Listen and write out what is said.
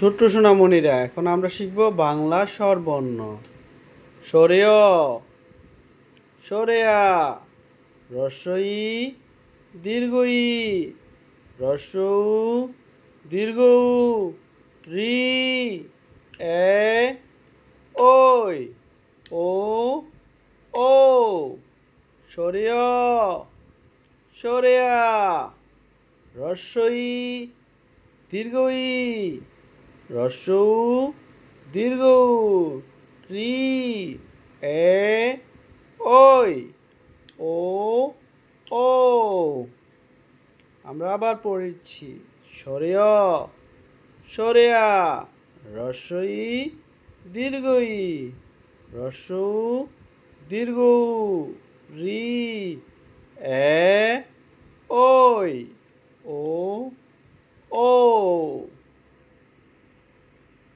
ছোট্ট সোনামণিরা, এখন আমরা শিখব বাংলা স্বরবর্ণ। সরেয়, সরেয়া, রস্বই, দীর্ঘই, রস্যৌ, দীর্ঘ, রি, এ, ওই, ও, ও, সরেয়, সরেয়া, রস্বই, দীর্ঘই, রস্যৌ, দীর্ঘ, রি, এ, ওই, ও, ও। আমরা আবার পড়ছি। সরেয়, সরেয়া, রস্বই, দীর্ঘই, রস্যৌ, দীর্ঘ, রি, এ, ওই, ও, ও।